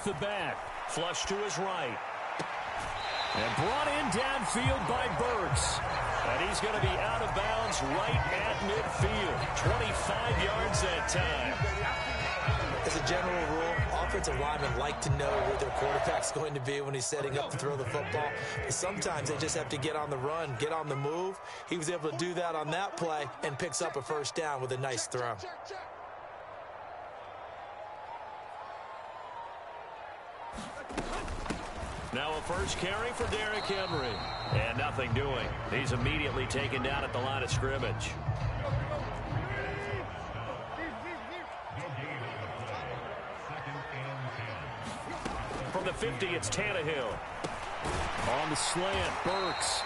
off the bat. Flush to his right. And brought in downfield by Burks. And he's going to be out of bounds right at midfield. 25 yards that time. As a general rule, offensive linemen like to know where their quarterback's going to be when he's setting up to throw the football. But sometimes they just have to get on the run, get on the move. He was able to do that on that play and picks up a first down with a nice throw. Now a first carry for Derrick Henry. And nothing doing. He's immediately taken down at the line of scrimmage. From the 50, it's Tannehill. On the slant, Burks.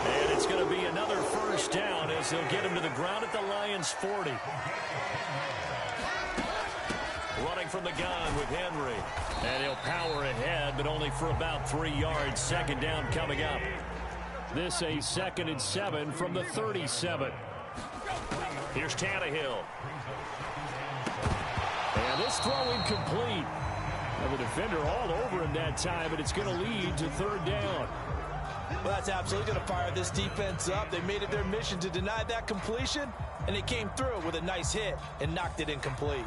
And it's going to be another first down as they'll get him to the ground at the Lions' 40. Running from the gun with Henry. And he'll power ahead, but only for about 3 yards. Second down coming up. This a 2nd and 7 from the 37. Here's Tannehill. And this throw incomplete. Now the defender all over him that time, but it's going to lead to 3rd down. Well, that's absolutely going to fire this defense up. They made it their mission to deny that completion, and they came through with a nice hit and knocked it incomplete.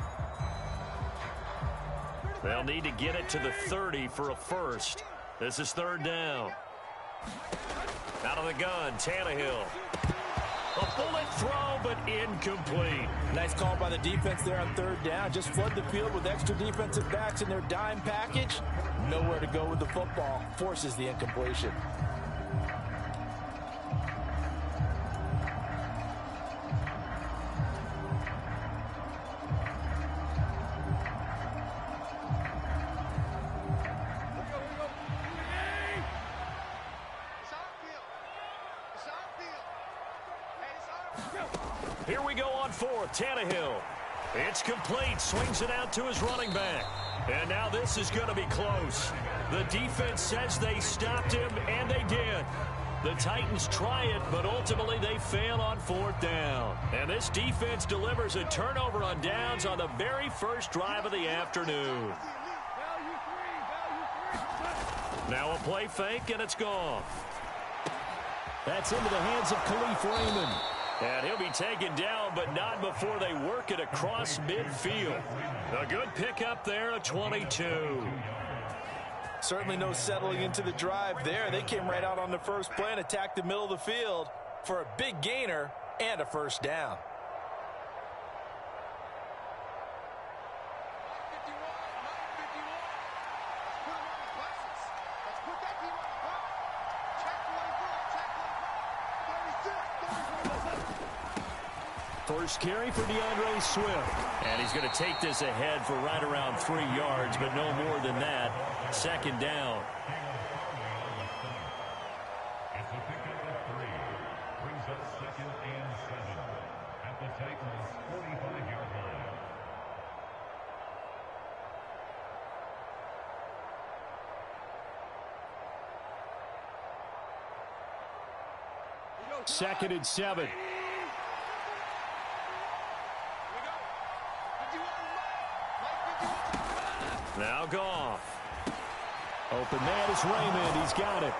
They'll need to get it to the 30 for a first. This is 3rd down. Out of the gun, Tannehill. A bullet throw, but incomplete. Nice call by the defense there on 3rd down. Just flood the field with extra defensive backs in their dime package. Nowhere to go with the football. Forces the incompletion. Here we go on 4th. Tannehill. It's complete. Swings it out to his running back. And now this is going to be close. The defense says they stopped him, and they did. The Titans try it, but ultimately they fail on 4th down. And this defense delivers a turnover on downs on the very first drive of the afternoon. Now a play fake, and it's gone. That's into the hands of Khalif Raymond. And he'll be taken down, but not before they work it across midfield. A good pickup there, a 22. Certainly no settling into the drive there. They came right out on the first play and attacked the middle of the field for a big gainer and a first down. First carry for DeAndre Swift. And he's going to take this ahead for right around 3 yards, but no more than that. 2nd down. It's a pickup of 3. Brings up 2nd and 7 at the Titans' 45-yard line. Second and 7. Now Goff. Open man is Raymond. He's got it.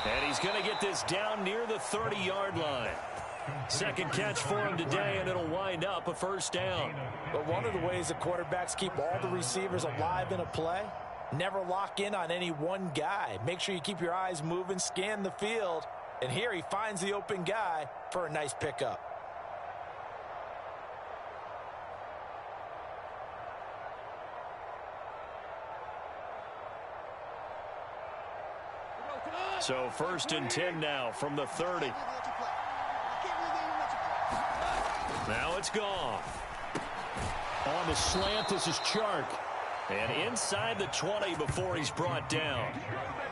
And he's going to get this down near the 30-yard line. Second catch for him today, and it'll wind up a first down. But one of the ways the quarterbacks keep all the receivers alive in a play, never lock in on any one guy. Make sure you keep your eyes moving, scan the field. And here he finds the open guy for a nice pickup. So 1st and 10 now from the 30. Now it's Goff. On the slant, this is Chark. And inside the 20 before he's brought down.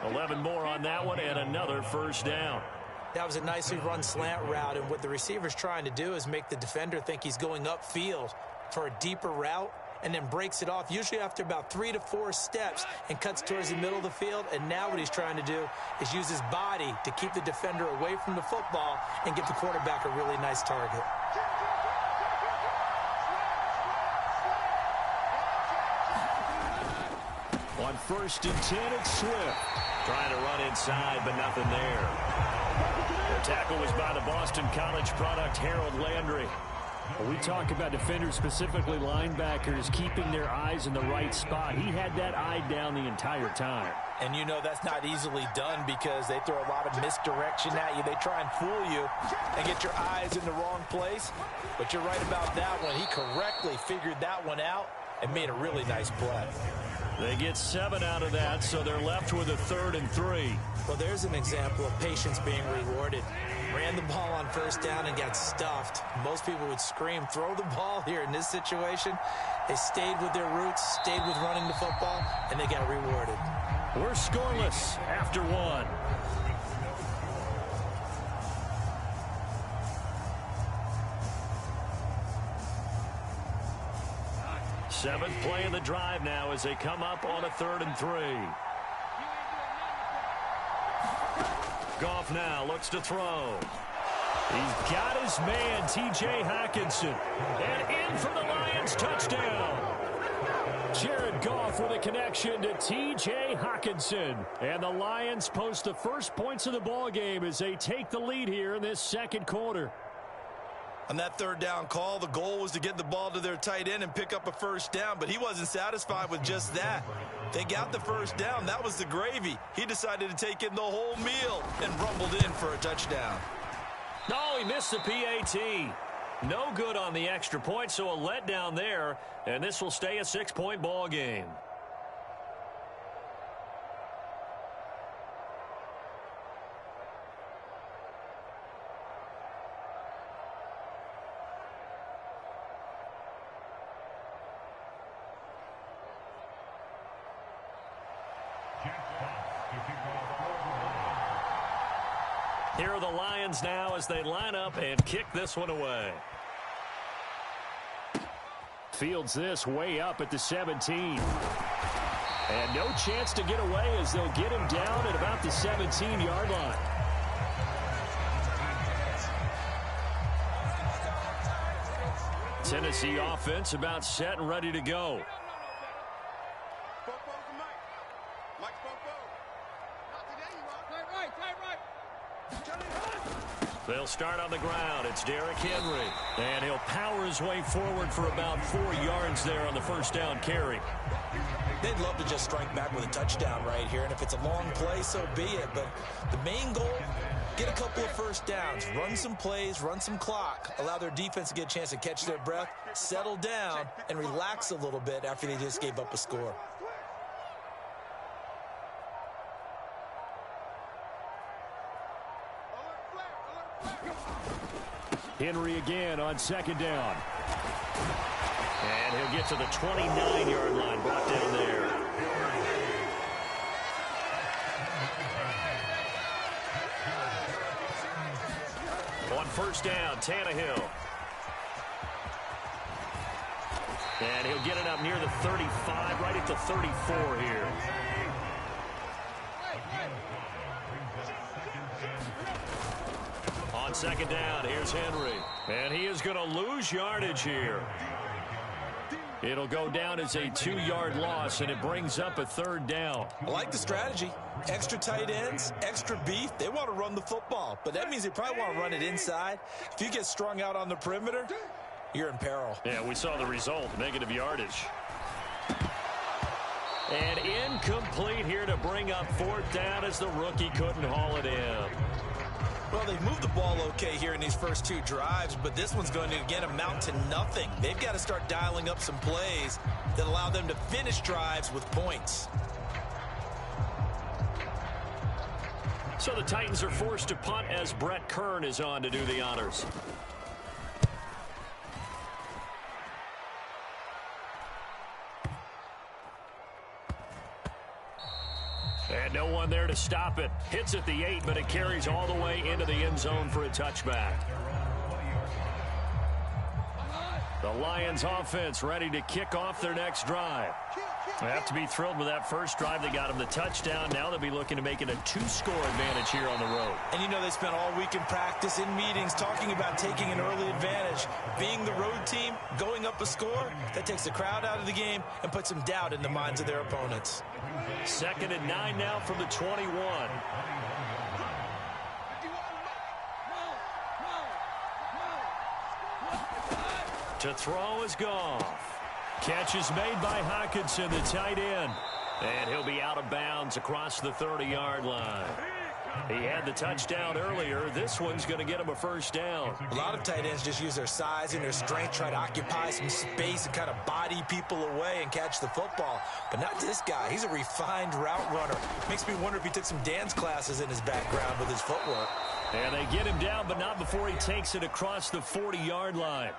11 more on that one and another first down. That was a nicely run slant route, and what the receiver's trying to do is make the defender think he's going upfield for a deeper route, and then breaks it off, usually after about 3 to 4 steps, and cuts towards the middle of the field. And now what he's trying to do is use his body to keep the defender away from the football and give the quarterback a really nice target. 1st and 10, it's Swift. Trying to run inside, but nothing there. The tackle was by the Boston College product, Harold Landry. Well, we talk about defenders, specifically linebackers, keeping their eyes in the right spot. He had that eye down the entire time. And you know that's not easily done because they throw a lot of misdirection at you. They try and fool you and get your eyes in the wrong place. But you're right about that one. He correctly figured that one out and made a really nice play. They get 7 out of that, so they're left with a 3rd and 3. Well, there's an example of patience being rewarded. Ran the ball on 1st down and got stuffed. Most people would scream, throw the ball here. In this situation, they stayed with their roots, stayed with running the football, and they got rewarded. We're scoreless after 1. Seventh play of the drive now as they come up on a 3rd and 3. Goff now looks to throw. He's got his man, T.J. Hockenson. And in for the Lions, touchdown. Jared Goff with a connection to T.J. Hockenson. And the Lions post the first points of the ball game as they take the lead here in this 2nd quarter. On that 3rd down call, the goal was to get the ball to their tight end and pick up a 1st down, but he wasn't satisfied with just that. They got the 1st down. That was the gravy. He decided to take in the whole meal and rumbled in for a touchdown. Oh, he missed the PAT. No good on the extra point, so a letdown there, and this will stay a 6-point ball game. Here are the Lions now as they line up and kick this one away. Fields this way up at the 17. And no chance to get away as they'll get him down at about the 17-yard line. Tennessee offense about set and ready to go. They'll start on the ground. It's Derrick Henry. And he'll power his way forward for about 4 yards there on the 1st down carry. They'd love to just strike back with a touchdown right here. And if it's a long play, so be it. But the main goal, get a couple of 1st downs. Run some plays, run some clock. Allow their defense to get a chance to catch their breath, settle down, and relax a little bit after they just gave up a score. Henry again on 2nd down. And he'll get to the 29-yard line, brought down there. On 1st down, Tannehill. And he'll get it up near the 35, right at the 34 here. On 2nd down, here's Henry. And he is going to lose yardage here. It'll go down as a 2-yard loss, and it brings up a 3rd down. I like the strategy. Extra tight ends, extra beef. They want to run the football, but that means they probably want to run it inside. If you get strung out on the perimeter, you're in peril. Yeah, we saw the result, negative yardage. And incomplete here to bring up 4th down as the rookie couldn't haul it in. Well, they've moved the ball okay here in these first 2 drives, but this one's going to, again, amount to nothing. They've got to start dialing up some plays that allow them to finish drives with points. So the Titans are forced to punt as Brett Kern is on to do the honors. And no one there to stop it. Hits at the 8, but it carries all the way into the end zone for a touchback. The Lions offense ready to kick off their next drive. They have to be thrilled with that first drive. They got him the touchdown. Now they'll be looking to make it a 2-score advantage here on the road. And you know they spent all week in practice, in meetings, talking about taking an early advantage. Being the road team, going up a score, that takes the crowd out of the game and puts some doubt in the minds of their opponents. 2nd and 9 now from the 21. To throw is Goff. Catch is made by Hockenson, the tight end. And he'll be out of bounds across the 30-yard line. He had the touchdown earlier. This one's going to get him a first down. A lot of tight ends just use their size and their strength, try to occupy some space and kind of body people away and catch the football. But not this guy. He's a refined route runner. Makes me wonder if he took some dance classes in his background with his footwork. And they get him down, but not before he takes it across the 40-yard line.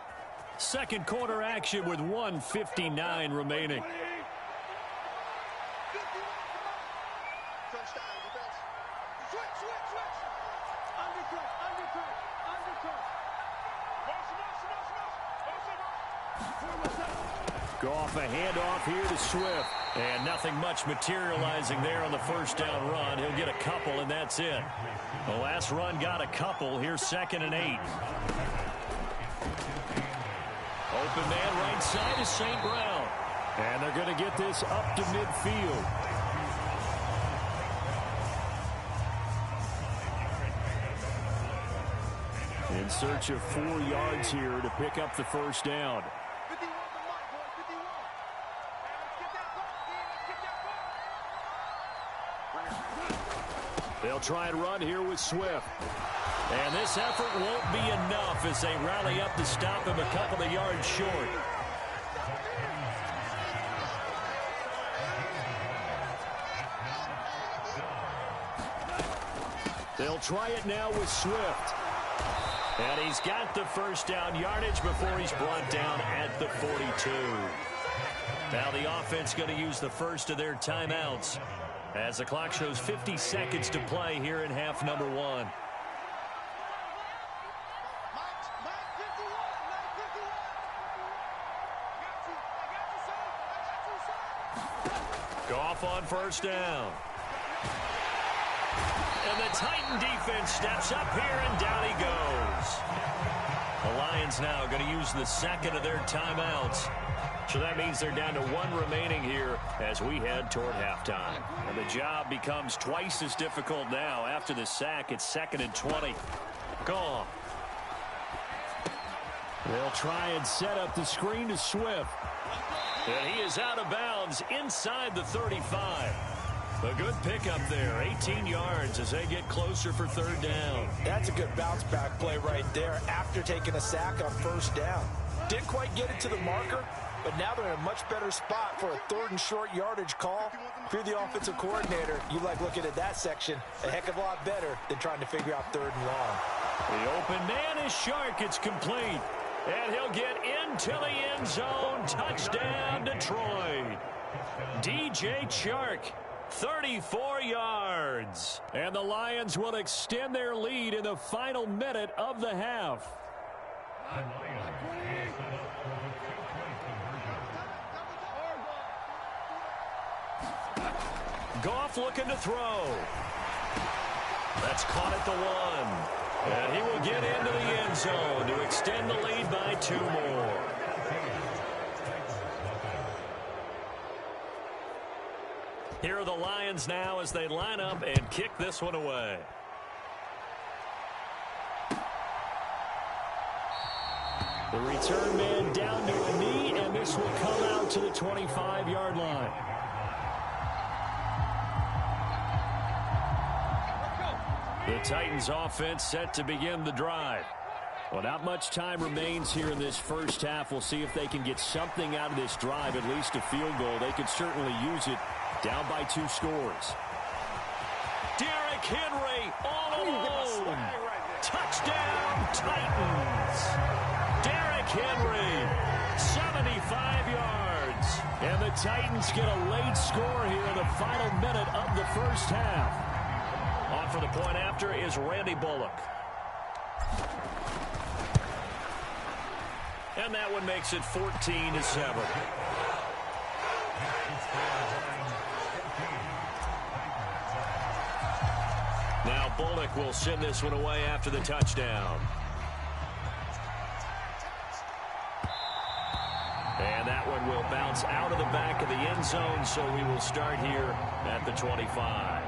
Second quarter action with 1:59 remaining. Goff, a handoff here to Swift. And nothing much materializing there on the first down run. He'll get a couple, and that's it. The last run got a couple. Here's 2nd and 8. Open man right side is St. Brown. And they're going to get this up to midfield. In search of 4 yards here to pick up the first down. They'll try and run here with Swift. And this effort won't be enough as they rally up to stop him a couple of yards short. They'll try it now with Swift. And he's got the first down yardage before he's brought down at the 42. Now the offense going to use the first of their timeouts as the clock shows 50 seconds to play here in half number 1. Goff on first down. And the Titan defense steps up here, and down he goes. The Lions now going to use the second of their timeouts. So that means they're down to 1 remaining here as we head toward halftime. And the job becomes twice as difficult now. After the sack, it's 2nd and 20. Goff. They'll try and set up the screen to Swift. And he is out of bounds inside the 35. A good pickup there, 18 yards as they get closer for 3rd down. That's a good bounce back play right there after taking a sack on first down. Didn't quite get it to the marker, but now they're in a much better spot for a 3rd and short yardage call. If you're the offensive coordinator, you like looking at that section a heck of a lot better than trying to figure out 3rd and long. The open man is Shark. It's complete. And he'll get into the end zone. Touchdown, Detroit. DJ Chark, 34 yards. And the Lions will extend their lead in the final minute of the half. Goff looking to throw. That's caught at the 1. And he will get into the end zone to extend the lead by 2 more. Here are the Lions now as they line up and kick this one away. The return man down to a knee, and this will come out to the 25-yard line. The Titans offense set to begin the drive. Well, not much time remains here in this first half. We'll see if they can get something out of this drive, at least a field goal. They could certainly use it. Down by 2 scores. Derrick Henry all alone. Touchdown, Titans. Derrick Henry, 75 yards. And the Titans get a late score here in the final minute of the first half. On for the point after is Randy Bullock. And that one makes it 14-7. Now Bullock will send this one away after the touchdown. And that one will bounce out of the back of the end zone, so we will start here at the 25.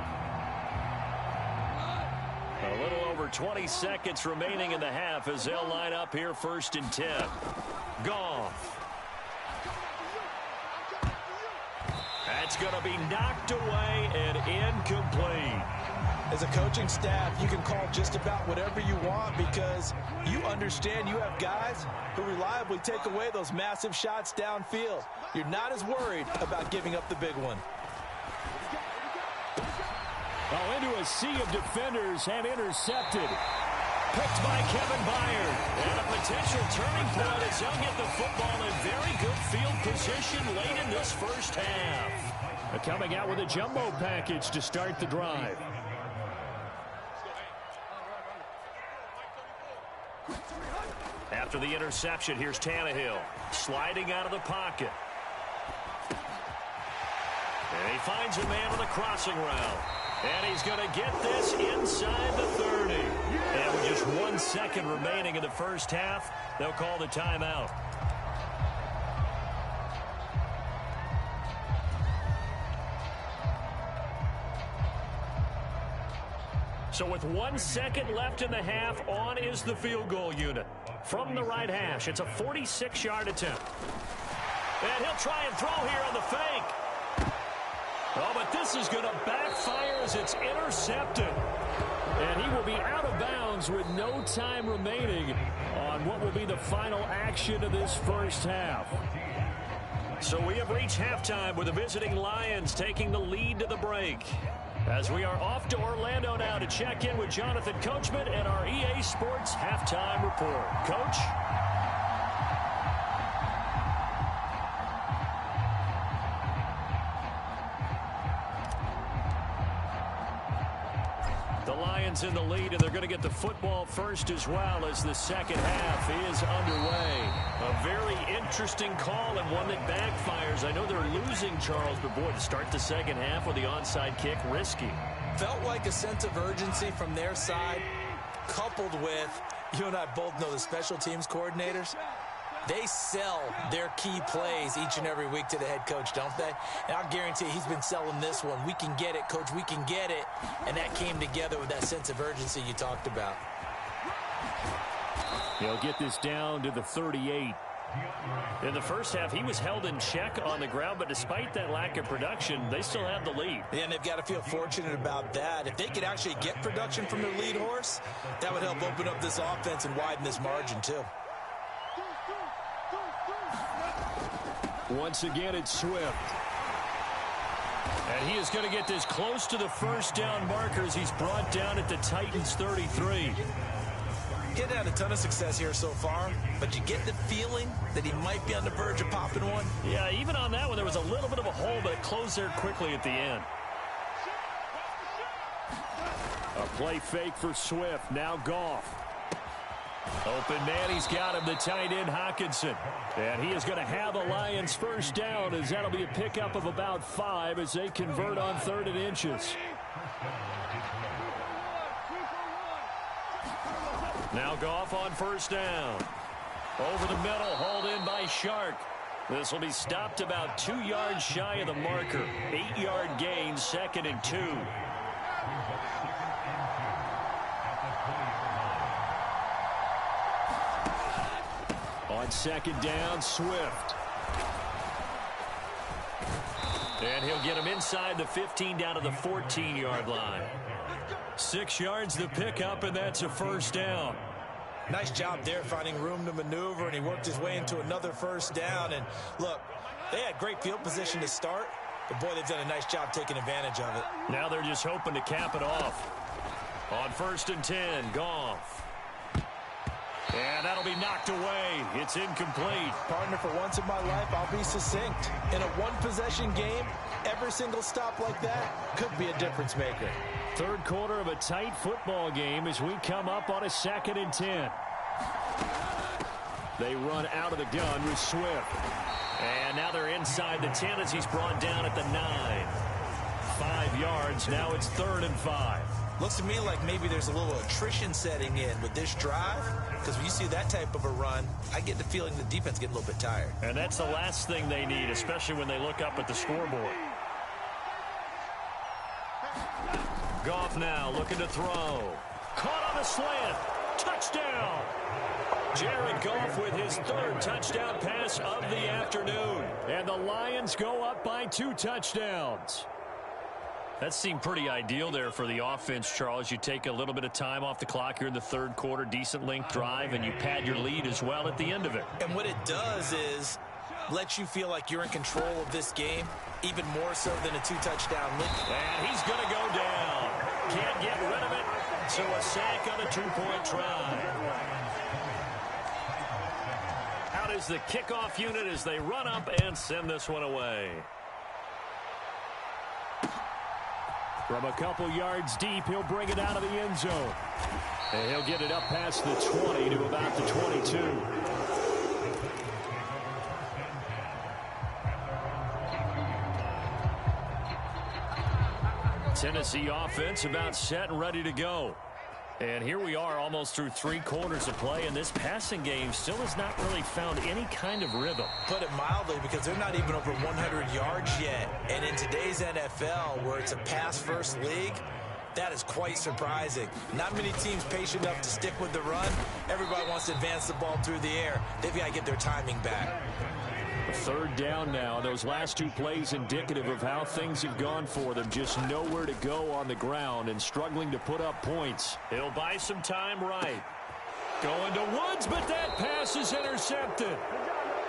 A little over 20 seconds remaining in the half as they'll line up here 1st and 10. Goff. That's going to be knocked away and incomplete. As a coaching staff, you can call just about whatever you want because you understand you have guys who reliably take away those massive shots downfield. You're not as worried about giving up the big one. Oh, into a sea of defenders and intercepted. Picked by Kevin Byard. And a potential turning point as they'll get the football in very good field position late in this first half. Coming out with a jumbo package to start the drive. After the interception, here's Tannehill. Sliding out of the pocket. And he finds a man on the crossing route. And he's going to get this inside the 30. And with just 1 second remaining in the first half, they'll call the timeout. So with 1 second left in the half, on is the field goal unit. From the right hash, it's a 46-yard attempt. And he'll try and throw here on the fake. Oh, but this is going to backfire as it's intercepted. And he will be out of bounds with no time remaining on what will be the final action of this first half. So we have reached halftime with the visiting Lions taking the lead to the break. As we are off to Orlando now to check in with Jonathan Coachman and our EA Sports halftime report. Coach? The Lions in the lead, and they're going to get the football first as well as the second half is underway. A very interesting call and one that backfires. I know they're losing, Charles, but boy, to start the second half with the onside kick, risky. Felt like a sense of urgency from their side, coupled with, you and I both know the special teams coordinators. They sell their key plays each and every week to the head coach, don't they? And I guarantee he's been selling this one. We can get it, coach, we can get it. And that came together with that sense of urgency you talked about. He'll get this down to the 38. In the first half, he was held in check on the ground, but despite that lack of production, they still have the lead. Yeah, and they've got to feel fortunate about that. If they could actually get production from their lead horse, that would help open up this offense and widen this margin, too. Once again, it's Swift. And he is going to get this close to the first down markers. He's brought down at the Titans' 33. Getting had a ton of success here so far, but you get the feeling that he might be on the verge of popping one. Yeah, even on that one, there was a little bit of a hole, but it closed there quickly at the end. A play fake for Swift. Now Goff. Open man, he's got him, the tight end Hockenson. And he is going to have a Lions first down as that'll be a pickup of about 5 as they convert on 3rd and inches. Now Goff on first down. Over the middle, hauled in by Shark. This will be stopped about 2 yards shy of the marker. 8-yard gain, 2nd and 2. On 2nd down, Swift. And he'll get him inside the 15 down to the 14-yard line. 6 yards the pickup, and that's a first down. Nice job there finding room to maneuver, and he worked his way into another first down. And look, they had great field position to start, but boy, they've done a nice job taking advantage of it. Now they're just hoping to cap it off. On 1st and 10, Goff. And that'll be knocked away. It's incomplete. Partner, for once in my life, I'll be succinct. In a one-possession game, every single stop like that could be a difference maker. Third quarter of a tight football game as we come up on a 2nd and 10. They run out of the gun with Swift. And now they're inside the 10 as he's brought down at the 9. 5 yards. Now it's 3rd and 5. Looks to me like maybe there's a little attrition setting in with this drive, because when you see that type of a run, I get the feeling the defense getting a little bit tired. And that's the last thing they need, especially when they look up at the scoreboard. Goff now looking to throw. Caught on the slant. Touchdown. Jared Goff with his 3rd touchdown pass of the afternoon. And the Lions go up by 2 touchdowns. That seemed pretty ideal there for the offense, Charles. You take a little bit of time off the clock here in the 3rd quarter, decent length drive, and you pad your lead as well at the end of it. And what it does is let you feel like you're in control of this game, even more so than a 2-touchdown lead. And he's going to go down. Can't get rid of it, so a sack on a 2-point try. Out is the kickoff unit as they run up and send this one away. From a couple yards deep, he'll bring it out of the end zone. And he'll get it up past the 20 to about the 22. Tennessee offense about set and ready to go. And here we are almost through 3 quarters of play, and this passing game still has not really found any kind of rhythm. Put it mildly, because they're not even over 100 yards yet. And in today's NFL, where it's a pass-first league, that is quite surprising. Not many teams patient enough to stick with the run. Everybody wants to advance the ball through the air. They've got to get their timing back. 3rd down now. Those last 2 plays indicative of how things have gone for them. Just nowhere to go on the ground and struggling to put up points. He'll buy some time right. Going to Woods, but that pass is intercepted.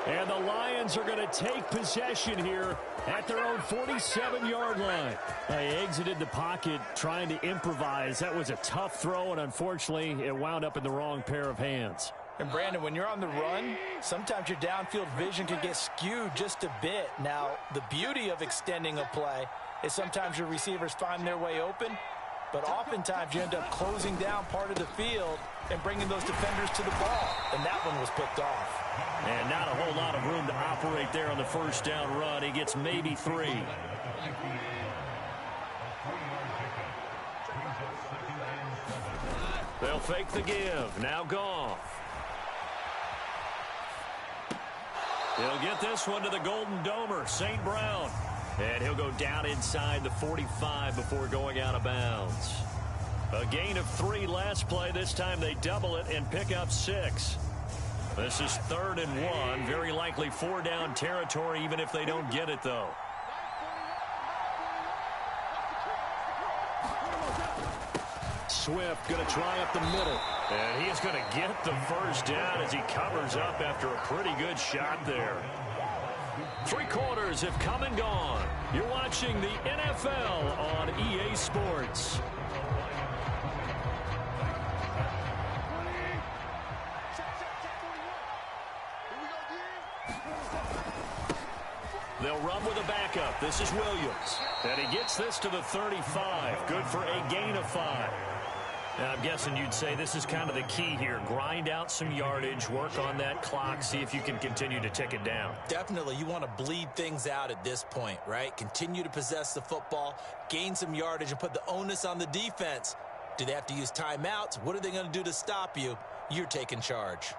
And the Lions are going to take possession here at their own 47-yard line. They exited the pocket trying to improvise. That was a tough throw, and unfortunately, it wound up in the wrong pair of hands. And, Brandon, when you're on the run, sometimes your downfield vision can get skewed just a bit. Now, the beauty of extending a play is sometimes your receivers find their way open, but oftentimes you end up closing down part of the field and bringing those defenders to the ball. And that one was picked off. And not a whole lot of room to operate there on the 1st down run. He gets maybe 3. They'll fake the give. Now Goff. He'll get this one to the Golden Domer, St. Brown. And he'll go down inside the 45 before going out of bounds. A gain of 3 last play. This time they double it and pick up 6. This is 3rd and 1. Very likely 4-down territory, even if they don't get it, though. Swift going to try up the middle. And he is going to get the 1st down as he covers up after a pretty good shot there. 3 quarters have come and gone. You're watching the NFL on EA Sports. They'll run with a backup. This is Williams. And he gets this to the 35. Good for a gain of 5. Now, I'm guessing you'd say this is kind of the key here. Grind out some yardage, work on that clock, see if you can continue to tick it down. Definitely. You want to bleed things out at this point, right? Continue to possess the football, gain some yardage, and put the onus on the defense. Do they have to use timeouts? What are they going to do to stop you? You're taking charge.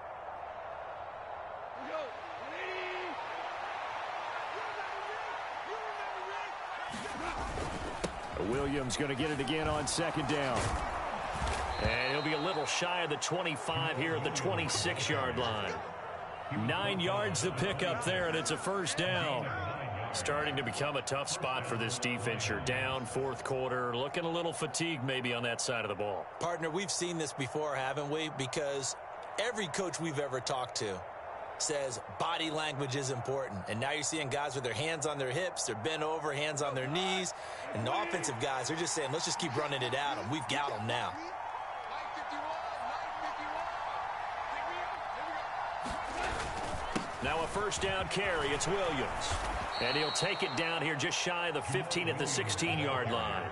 Williams going to get it again on 2nd down. And he'll be a little shy of the 25 here at the 26-yard line. 9 yards to pick up there, and it's a 1st down. Starting to become a tough spot for this defense. You're down 4th quarter, looking a little fatigued maybe on that side of the ball. Partner, we've seen this before, haven't we? Because every coach we've ever talked to says body language is important. And now you're seeing guys with their hands on their hips, they're bent over, hands on their knees. And the offensive guys, they're just saying, let's just keep running it at them. We've got them now. Now a 1st down carry. It's Williams. And he'll take it down here just shy of the 15 at the 16-yard line.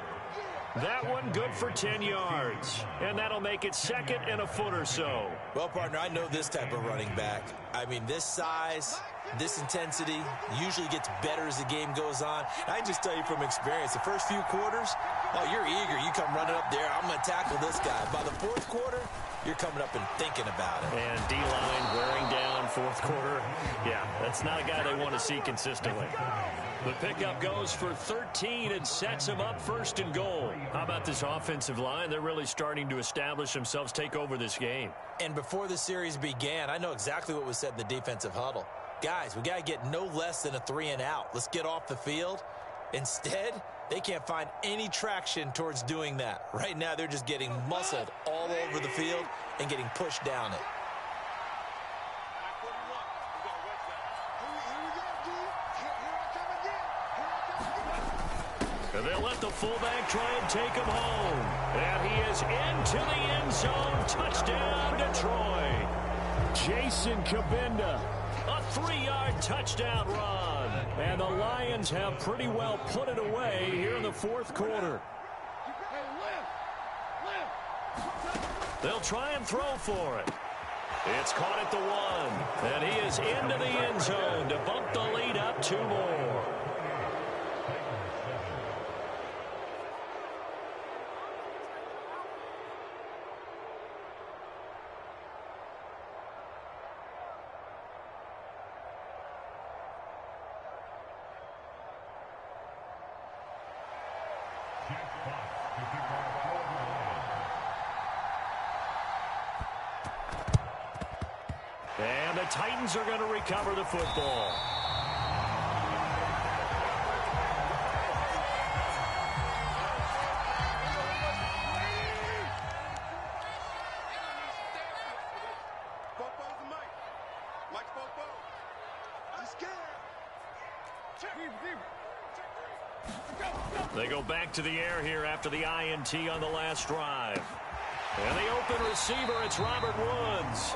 That one good for 10 yards. And that'll make it 2nd and a foot or so. Well, partner, I know this type of running back. I mean, this size, this intensity usually gets better as the game goes on. I can just tell you from experience, the first few quarters, oh, you're eager. You come running up there, I'm going to tackle this guy. By the fourth quarter, you're coming up and thinking about it. And D-line wearing down fourth quarter. Yeah, that's not a guy they want to see consistently. The pickup goes for 13 and sets him up first and goal. How about this offensive line? They're really starting to establish themselves, take over this game. And before the series began, I know exactly what was said in the defensive huddle. Guys, we got to get no less than a 3-and-out. Let's get off the field. Instead, they can't find any traction towards doing that. Right now, they're just getting muscled all over the field and getting pushed down it. They'll let the fullback try and take him home. And he is into the end zone. Touchdown, Detroit. Jason Kabinda, a 3-yard touchdown run. And the Lions have pretty well put it away here in the fourth quarter. They'll try and throw for it. It's caught at the 1. And he is into the end zone to bump the lead up 2 more. And the Titans are going to recover the football. They go back to the air here after the INT on the last drive. And the open receiver, it's Robert Woods.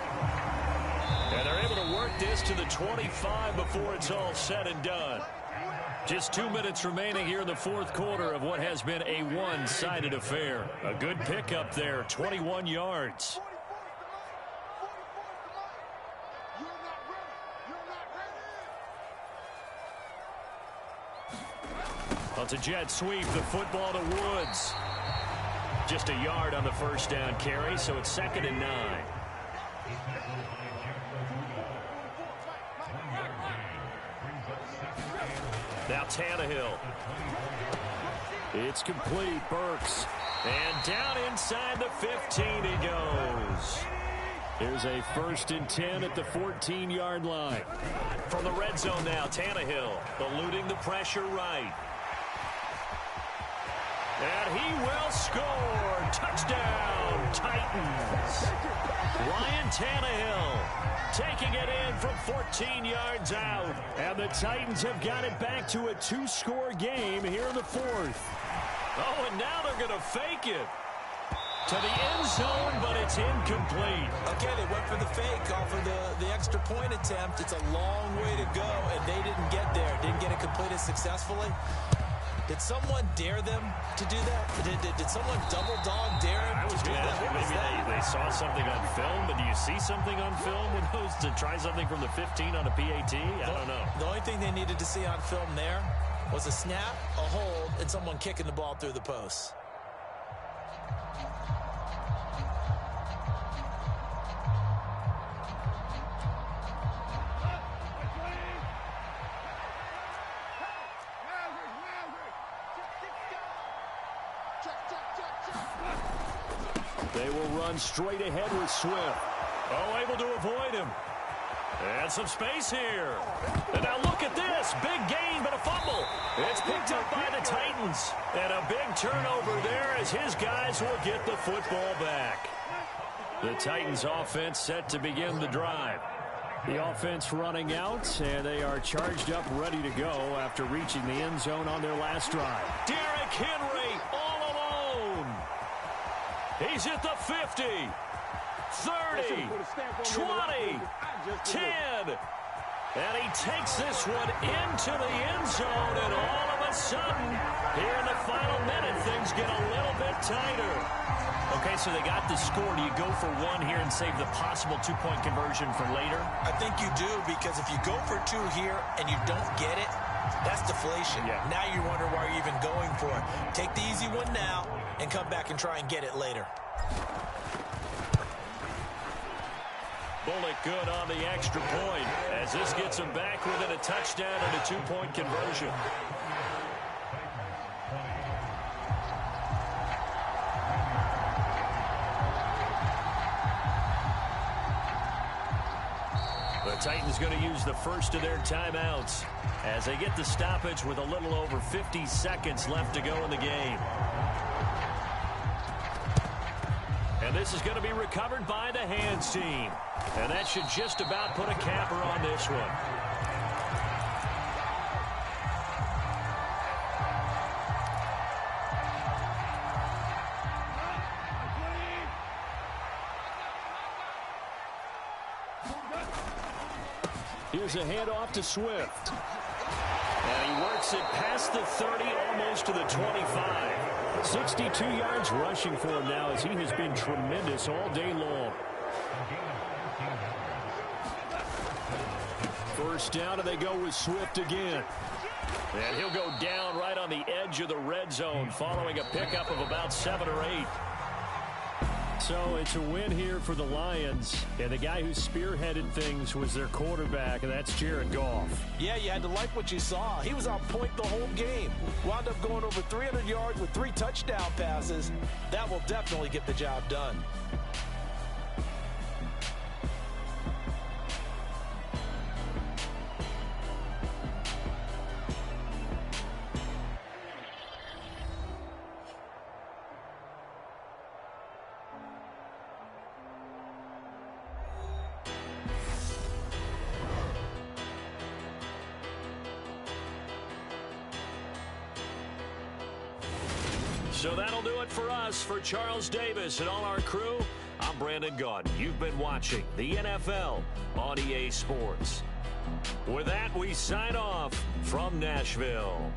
And they're able to work this to the 25 before it's all said and done. Just 2 minutes remaining here in the fourth quarter of what has been a one-sided affair. A good pickup there, 21 yards. It's a jet sweep, the football to Woods. Just a yard on the first down carry, so it's 2nd and 9. Now Tannehill. It's complete, Burks. And down inside the 15 he goes. Here's a 1st and 10 at the 14-yard line. From the red zone now, Tannehill eluding the pressure right. And he will score. Touchdown, Titans. Ryan Tannehill taking it in from 14 yards out. And the Titans have got it back to a 2-score game here in the fourth. Oh, and now they're going to fake it to the end zone, but it's incomplete. Okay, they went for the fake off of the extra point attempt. It's a long way to go, and they didn't get there. Didn't get it completed successfully. Did someone dare them to do that? Did someone double dog dare them to do that? Maybe they saw something on film, but do you see something on film with those to try something from the 15 on a PAT? I don't know. The only thing they needed to see on film there was a snap, a hold, and someone kicking the ball through the posts. They will run straight ahead with Swift. Oh, able to avoid him. And some space here. And now look at this. Big gain, but a fumble. It's picked up by the Titans. And a big turnover there as his guys will get the football back. The Titans offense set to begin the drive. The offense running out, and they are charged up, ready to go after reaching the end zone on their last drive. Derrick Henry all alone. He's at the 50, 30, 20, 10. And he takes this one into the end zone, and all of a a sudden, here in the final minute, things get a little bit tighter. Okay, so they got the score. Do you go for one here and save the possible two-point conversion for later? I think you do, because if you go for two here and you don't get it, that's deflation. Yeah. Now you're wondering why you're even going for it. Take the easy one now and come back and try and get it later. Bullock good on the extra point as this gets him back within a touchdown and a two-point conversion. The Titans going to use the first of their timeouts as they get the stoppage with a little over 50 seconds left to go in the game. And this is going to be recovered by the hands team. And that should just about put a capper on this one. Here's a handoff to Swift. And he works it past the 30, almost to the 25. 62 yards rushing for him now as he has been tremendous all day long. First down, and they go with Swift again. And he'll go down right on the edge of the red zone following a pickup of about 7 or 8. So it's a win here for the Lions, and the guy who spearheaded things was their quarterback, and that's Jared Goff. Yeah, you had to like what you saw. He was on point the whole game. Wound up going over 300 yards with 3 touchdown passes. That will definitely get the job done. So that'll do it for us. For Charles Davis and all our crew, I'm Brandon Gaudin. You've been watching the NFL on EA Sports. With that, we sign off from Nashville.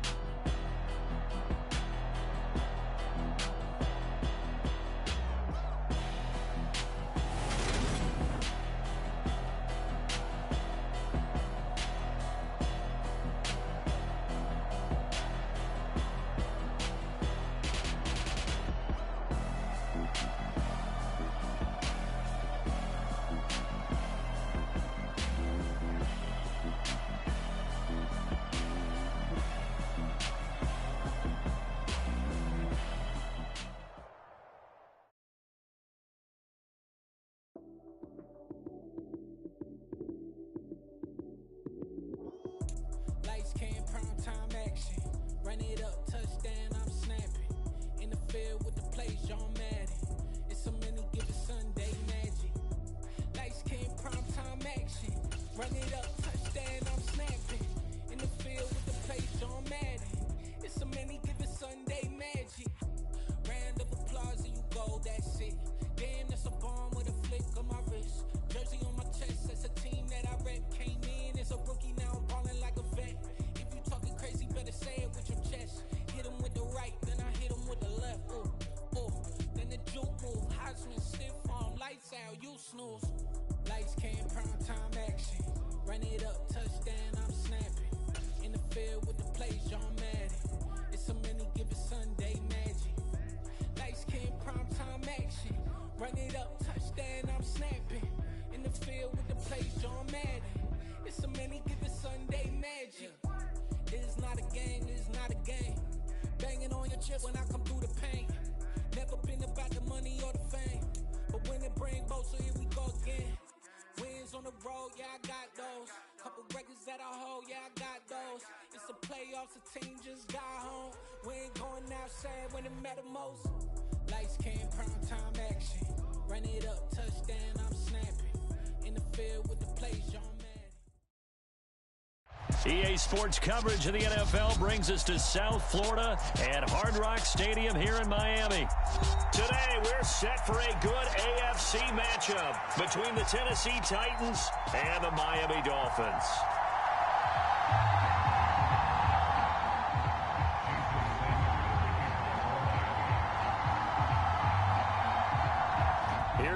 Lights, cam, prime time action. Run it up, touchdown, I'm snapping. In the field with the plays, John Madden. It's a many given Sunday magic. Lights, cam, prime time action. Run it up, touchdown, I'm snapping. In the field with the plays, John Madden. It's a many given Sunday magic. Round of applause and you go, that's it. Damn, that's a bomb with a flick on my wrist. Jersey on my chest, that's a team that I rep. Came in as a rookie, now I'm balling like a vet. If you talking crazy, better say it with your chest. Hit him with the right, then I hit him with the left. Ooh, ooh. Then the juke move, Heisman stiff arm, lights out, you snooze. Lights, cam, prime time action. Run it up, touchdown, I'm snapping. In the field with the plays, John Madden. It's a many given Sunday magic. Lights, cam, prime time action. Run it up, touchdown, I'm snapping. In the field with the plays, John Madden. It's a many given Sunday magic. It is not a game, it is not a game. Banging on your chest when I come through the pain. Never been about the money or the fame. But when it bring both, so here we go again. Wins on the road, yeah, I got those. Couple records that I hold, yeah, I got those. It's the playoffs, the team just got home. We ain't going outside when it matter most. Lights, cam, prime time action. Run it up, touchdown, I'm snapping. In the field with the plays, John Madden. EA Sports coverage of the NFL brings us to South Florida at Hard Rock Stadium here in Miami. Today, we're set for a good AFC matchup between the Tennessee Titans and the Miami Dolphins.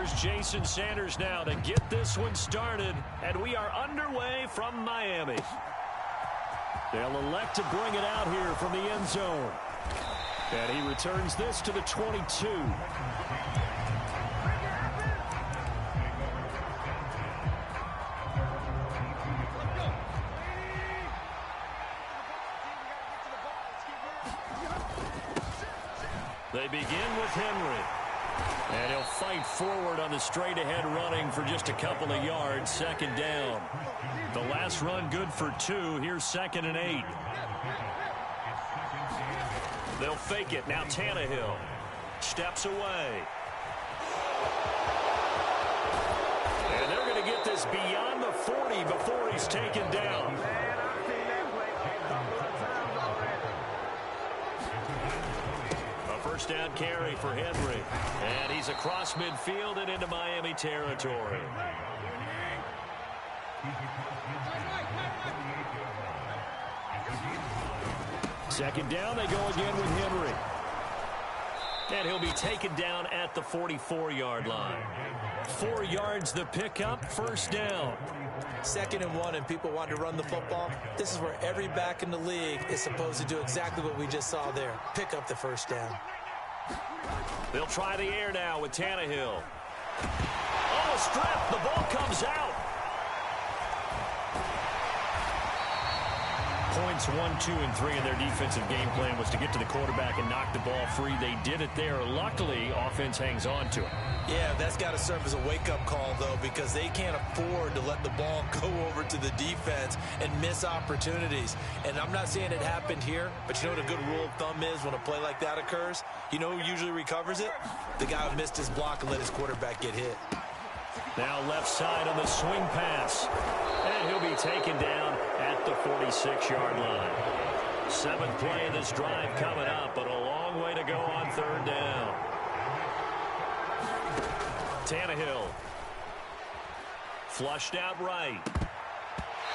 Here's Jason Sanders now to get this one started, and we are underway from Miami. They'll elect to bring it out here from the end zone. And he returns this to the 22. They begin with Henry. And he'll fight forward on the straight-ahead running for just a couple of yards. Second down. The last run good for 2. Here's 2nd and 8. They'll fake it. Now Tannehill steps away. And they're going to get this beyond the 40 before he's taken down. First down carry for Henry. And he's across midfield and into Miami territory. Second down, they go again with Henry. And he'll be taken down at the 44-yard line. 4 yards the pickup, first down. 2nd and 1, and people want to run the football. This is where every back in the league is supposed to do exactly what we just saw there. Pick up the first down. They'll try the air now with Tannehill. Oh, a strip. The ball comes out. Points 1, 2, and 3 in their defensive game plan was to get to the quarterback and knock the ball free. They did it there. Luckily, offense hangs on to it. Yeah, that's got to serve as a wake-up call, though, because they can't afford to let the ball go over to the defense and miss opportunities. And I'm not saying it happened here, but you know what a good rule of thumb is when a play like that occurs? You know who usually recovers it? The guy who missed his block and let his quarterback get hit. Now left side on the swing pass. And he'll be taken down at the 46-yard line. 7th play of this drive coming up, but a long way to go on 3rd down. Tannehill. Flushed out right.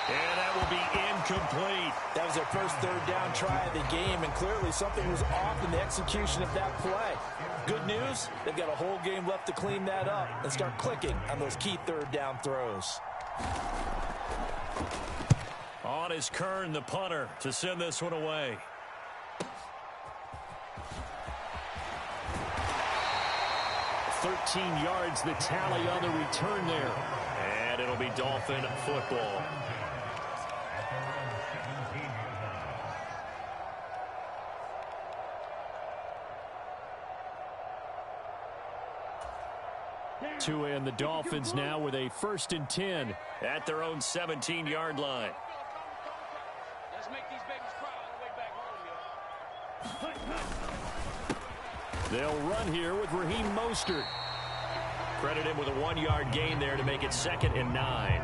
And that will be incomplete. That was their first 3rd down try of the game, and clearly something was off in the execution of that play. Good news, they've got a whole game left to clean that up and start clicking on those key 3rd down throws. On is Kern, the punter, to send this one away. $13 yards the tally on the return there. And it'll be Dolphin football. Tua and the Dolphins now with a 1st and 10 at their own 17-yard line. Let's make these babies cry all the way back home, yo. They'll run here with Raheem Mostert. Credit him with a 1-yard gain there to make it 2nd and 9.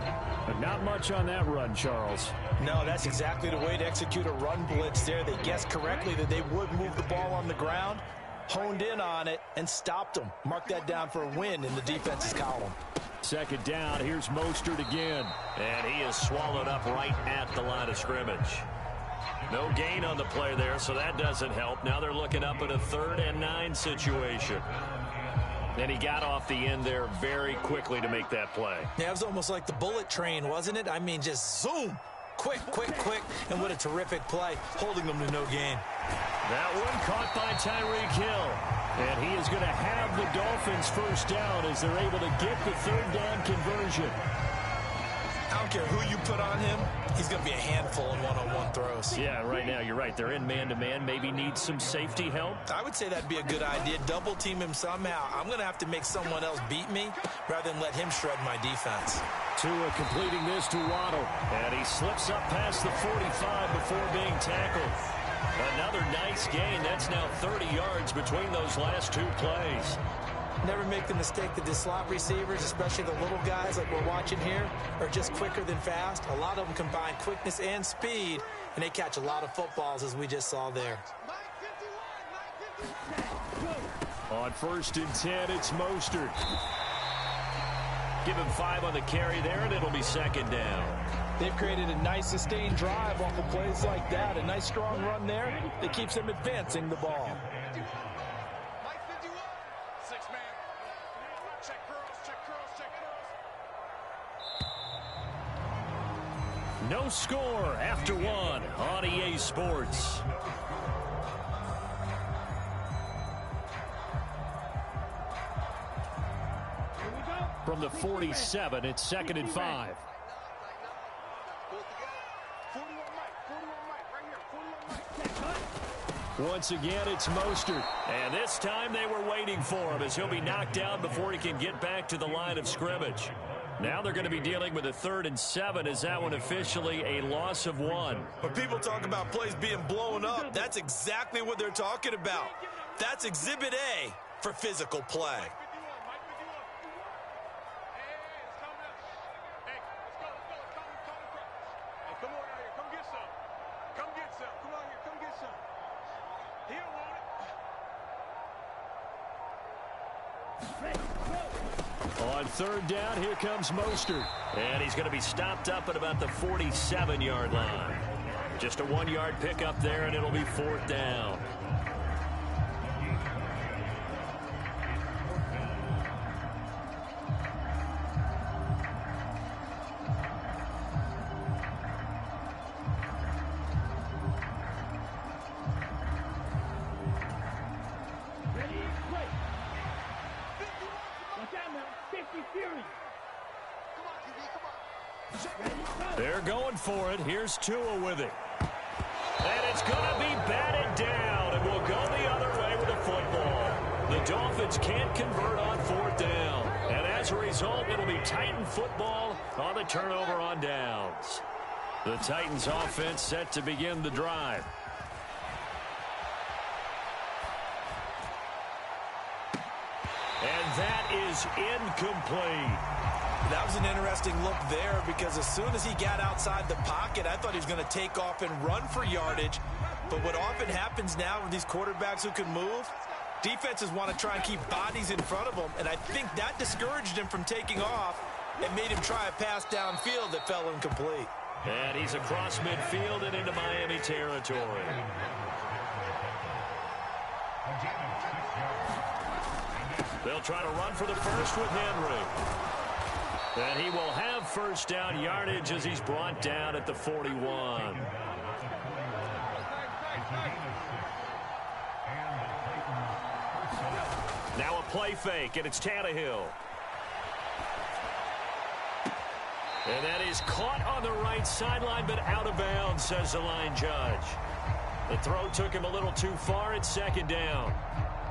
But not much on that run, Charles. No, that's exactly the way to execute a run blitz there. They guessed correctly that they would move the ball on the ground, honed in on it, and stopped them. Mark that down for a win in the defense's column. 2nd down, here's Mostert again. And he is swallowed up right at the line of scrimmage. No gain on the play there, so that doesn't help. Now they're looking up at a 3rd and 9 situation. And he got off the end there very quickly to make that play. Yeah, it was almost like the bullet train, wasn't it? I mean, just zoom. Quick, quick, quick. And what a terrific play, holding them to no gain. That one caught by Tyreek Hill. And he is going to have the Dolphins first down as they're able to get the 3rd down conversion. I don't care who you put on him, he's going to be a handful in one-on-one throws. Yeah, right now, you're right. They're in man-to-man. Maybe needs some safety help. I would say that'd be a good idea. Double team him somehow. I'm going to have to make someone else beat me rather than let him shred my defense. Tua completing this to Waddle. And he slips up past the 45 before being tackled. Another nice gain. That's now 30 yards between those last 2 plays. Never make the mistake that the slot receivers, especially the little guys like we're watching here, are just quicker than fast. A lot of them combine quickness and speed, and they catch a lot of footballs, as we just saw there. On 1st and 10, it's Mostert. Give him 5 on the carry there, and it'll be 2nd down. They've created a nice sustained drive off of plays like that. A nice strong run there that keeps them advancing the ball. No score after one on EA Sports. From the 47, it's 2nd and 5. Once again, it's Mostert. And this time they were waiting for him as he'll be knocked down before he can get back to the line of scrimmage. Now they're going to be dealing with a 3rd and 7 as that one officially a loss of 1. When people talk about plays being blown up, that's exactly what they're talking about. That's Exhibit A for physical play. On 3rd down, here comes Mostert. And he's going to be stopped up at about the 47-yard line. Just a 1-yard pickup there, and it'll be 4th down. They're going for it. Here's Tua with it. And it's going to be batted down, and we'll go the other way with the football. The Dolphins can't convert on 4th down. And as a result, it'll be Titan football on the turnover on downs. The Titans offense set to begin the drive. And that is incomplete. That was an interesting look there because as soon as he got outside the pocket, I thought he was going to take off and run for yardage. But what often happens now with these quarterbacks who can move, defenses want to try and keep bodies in front of them, and I think that discouraged him from taking off and made him try a pass downfield that fell incomplete. And he's across midfield and into Miami territory. They'll try to run for the first with Henry. And he will have 1st down yardage as he's brought down at the 41. Now a play fake, and it's Tannehill. And that is caught on the right sideline, but out of bounds, says the line judge. The throw took him a little too far at 2nd down.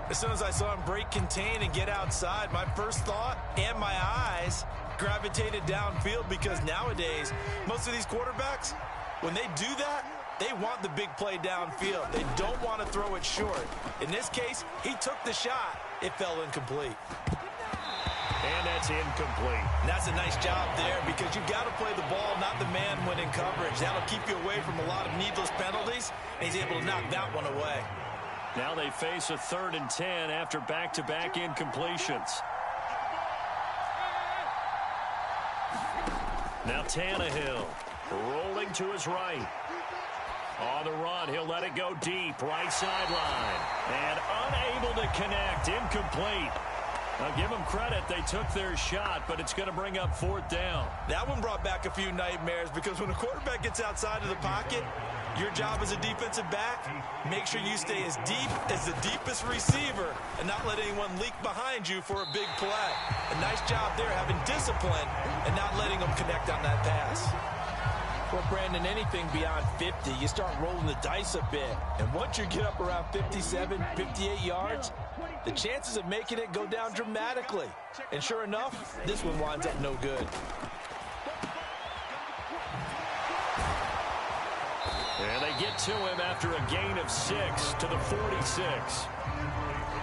As soon as I saw him break contain and get outside, my first thought and my eyes gravitated downfield because nowadays, most of these quarterbacks, when they do that, they want the big play downfield. They don't want to throw it short. In this case, he took the shot. It fell incomplete. And that's incomplete. And that's a nice job there because you've got to play the ball, not the man when in coverage. That'll keep you away from a lot of needless penalties, and he's able to knock that one away. Now they face a 3rd and 10 after back-to-back incompletions. Now Tannehill rolling to his right. On the run, he'll let it go deep, right sideline. And unable to connect, incomplete. Now give them credit, they took their shot, but it's going to bring up 4th down. That one brought back a few nightmares because when a quarterback gets outside of the pocket, your job as a defensive back, make sure you stay as deep as the deepest receiver and not let anyone leak behind you for a big play. A nice job there having discipline and not letting them connect on that pass. Well, Brandon, anything beyond 50, you start rolling the dice a bit. And once you get up around 57, 58 yards, the chances of making it go down dramatically. And sure enough, this one winds up no good. And they get to him after a gain of 6 to the 46.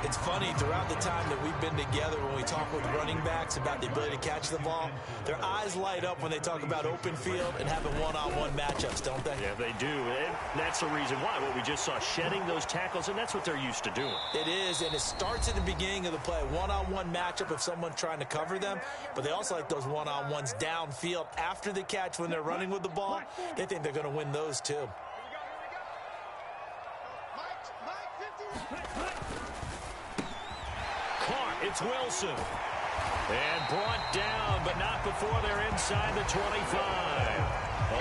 It's funny, throughout the time that we've been together, when we talk with running backs about the ability to catch the ball, their eyes light up when they talk about open field and having one-on-one matchups, don't they? Yeah, they do. And that's the reason why. What we just saw, shedding those tackles, and that's what they're used to doing. It is, and it starts at the beginning of the play. One-on-one matchup of someone trying to cover them, but they also like those one-on-ones downfield after the catch when they're running with the ball. They think they're going to win those, too. It's Wilson. And brought down, but not before they're inside the 25.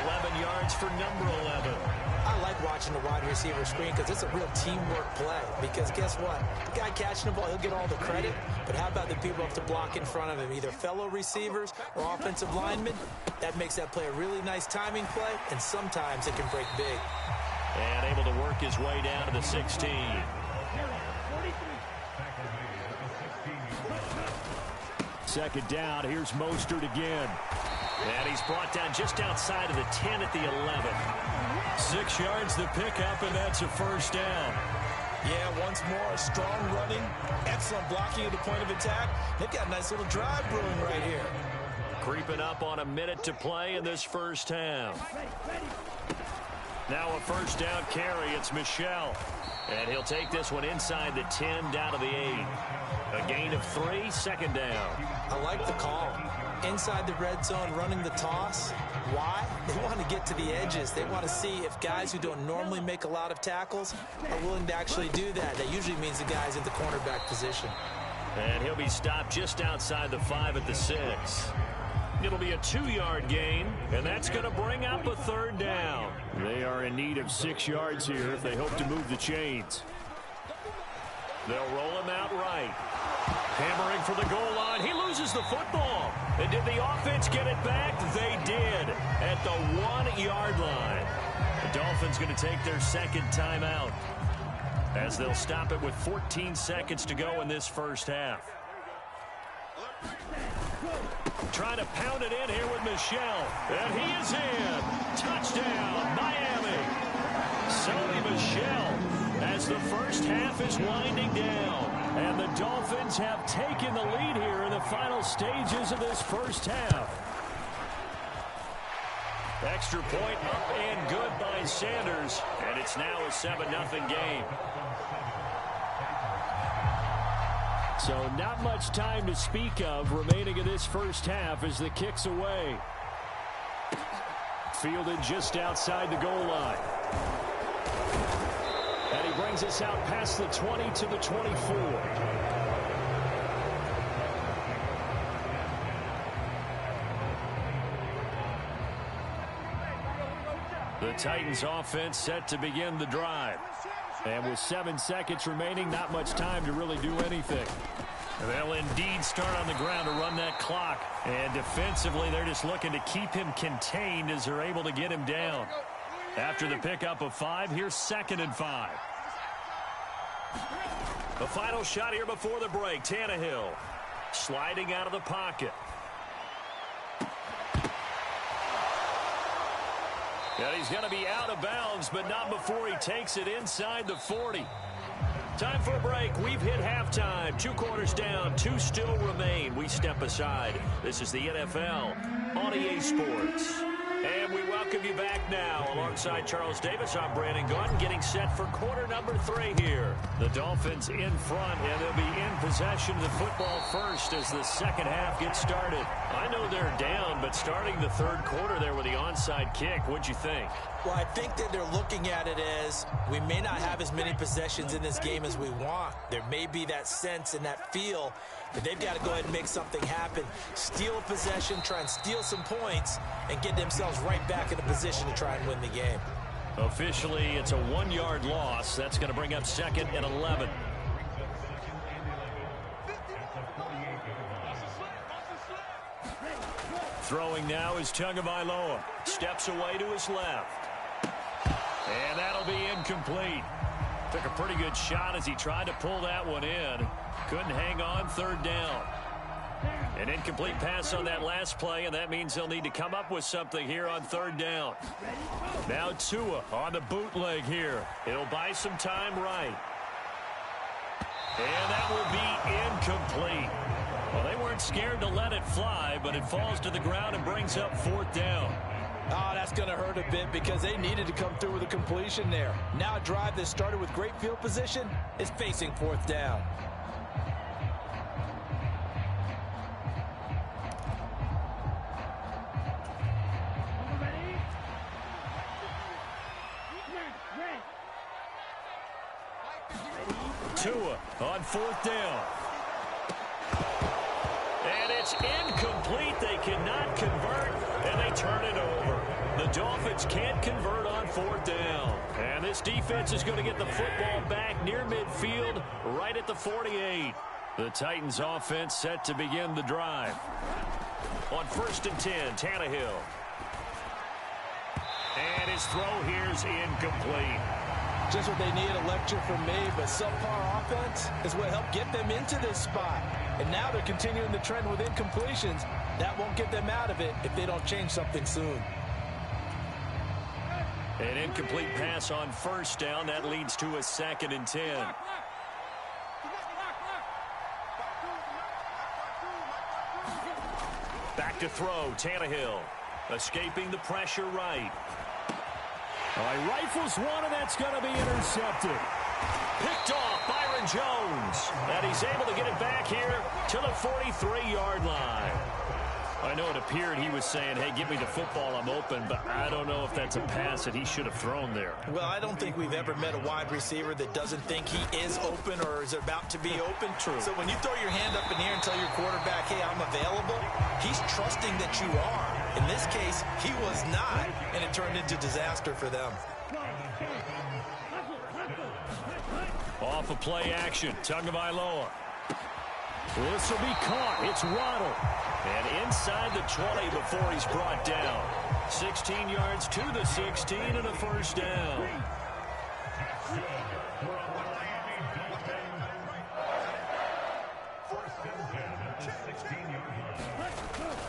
11 yards for number 11. I like watching the wide receiver screen because it's a real teamwork play. Because guess what? The guy catching the ball, he'll get all the credit. But how about the people up to block in front of him, either fellow receivers or offensive linemen? That makes that play a really nice timing play, and sometimes it can break big. And able to work his way down to the 16. Second down, here's Mostert again. And he's brought down just outside of the 10 at the 11. 6 yards to pick up, and that's a first down. Yeah, once more, strong running, excellent blocking at the point of attack. They've got a nice little drive brewing right here. Creeping up on a minute to play in this first half. Now a first down carry. It's Michel. And he'll take this one inside the 10 down to the 8. A gain of 3, second down. I like the call. Inside the red zone, running the toss. Why? They want to get to the edges. They want to see if guys who don't normally make a lot of tackles are willing to actually do that. That usually means the guy's in the cornerback position. And he'll be stopped just outside the 5 at the 6. It'll be a 2-yard gain, and that's going to bring up a third down. They are in need of 6 yards here if they hope to move the chains. They'll roll him out right. Hammering for the goal line. He loses the football. And did the offense get it back? They did at the 1-yard line. The Dolphins going to take their second timeout as they'll stop it with 14 seconds to go in this first half. Trying to pound it in here with Michel. And he is in. Touchdown, Miami. Sony Michel as the first half is winding down. And the Dolphins have taken the lead here in the final stages of this first half. Extra point up and good by Sanders. And it's now a 7-0 game. So not much time to speak of remaining in this first half as the kick's away. Fielded just outside the goal line. And he brings us out past the 20 to the 24. The Titans offense set to begin the drive. And with 7 seconds remaining, not much time to really do anything. They'll indeed start on the ground to run that clock. And defensively, they're just looking to keep him contained as they're able to get him down. After the pickup of 5, here's 2nd and 5. The final shot here before the break. Tannehill sliding out of the pocket. And he's going to be out of bounds, but not before he takes it inside the 40. Time for a break. We've hit halftime. 2 quarters down. 2 still remain. We step aside. This is the NFL on EA Sports. And we welcome you back now. Alongside Charles Davis, I'm Brandon Gordon, getting set for quarter number 3 here. The Dolphins in front, and they'll be in possession of the football first as the second half gets started. I know they're down, but starting the third quarter there with the onside kick, what'd you think? Well, I think that they're looking at it as we may not have as many possessions in this game as we want. There may be that sense and that feel that they've got to go ahead and make something happen. Steal a possession, try and steal some points, and get themselves right back in a position to try and win the game. Officially, it's a 1-yard loss. That's going to bring up 2nd and 11. Throwing now is Tagovailoa. Steps away to his left. And that'll be incomplete. Took a pretty good shot as he tried to pull that one in. Couldn't hang on, 3rd down. An incomplete pass on that last play, and that means they'll need to come up with something here on 3rd down. Now Tua on the bootleg here. It'll buy some time right. And that will be incomplete. Well, they weren't scared to let it fly, but it falls to the ground and brings up 4th down. Oh, that's going to hurt a bit because they needed to come through with a completion there. Now a drive that started with great field position is facing 4th down. Tua on 4th down. And It's incomplete. They cannot convert, and they turn it over. The Dolphins can't convert on 4th down. And this defense is going to get the football back near midfield, right at the 48. The Titans offense set to begin the drive. On 1st and 10, Tannehill. And his throw here is incomplete. Just what they need, a lecture from me, but subpar offense is what helped get them into this spot. And now they're continuing the trend with incompletions. That won't get them out of it if they don't change something soon. An incomplete pass on 1st down. That leads to a 2nd and 10. Back to throw, Tannehill. Escaping the pressure right. He rifles one, and that's going to be intercepted. Picked off Byron Jones. And he's able to get it back here to the 43-yard line. I know it appeared he was saying, hey, give me the football, I'm open, but I don't know if that's a pass that he should have thrown there. Well, I don't think we've ever met a wide receiver that doesn't think he is open or is about to be open. True. So when you throw your hand up in the air and tell your quarterback, hey, I'm available, he's trusting that you are. In this case, he was not, and it turned into disaster for them. Off of play action, Tagovailoa. This will be caught. It's Waddle. And inside the 20 before he's brought down. 16 yards to the 16 and a 1st down.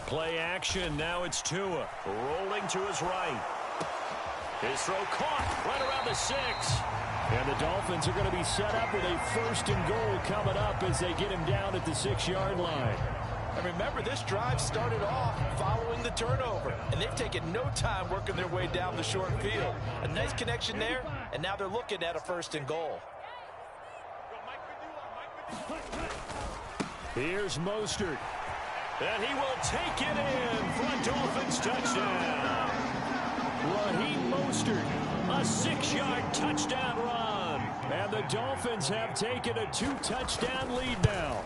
Play action. Now it's Tua. Rolling to his right. His throw caught right around the 6. And the Dolphins are going to be set up with a 1st and goal coming up as they get him down at the 6-yard line. And remember, this drive started off following the turnover, and they've taken no time working their way down the short field. A nice connection there, and now they're looking at a 1st and goal. Here's Mostert. And he will take it in for a Dolphins touchdown. Raheem Mostert, a 6-yard touchdown run. And the Dolphins have taken a 2-touchdown lead now.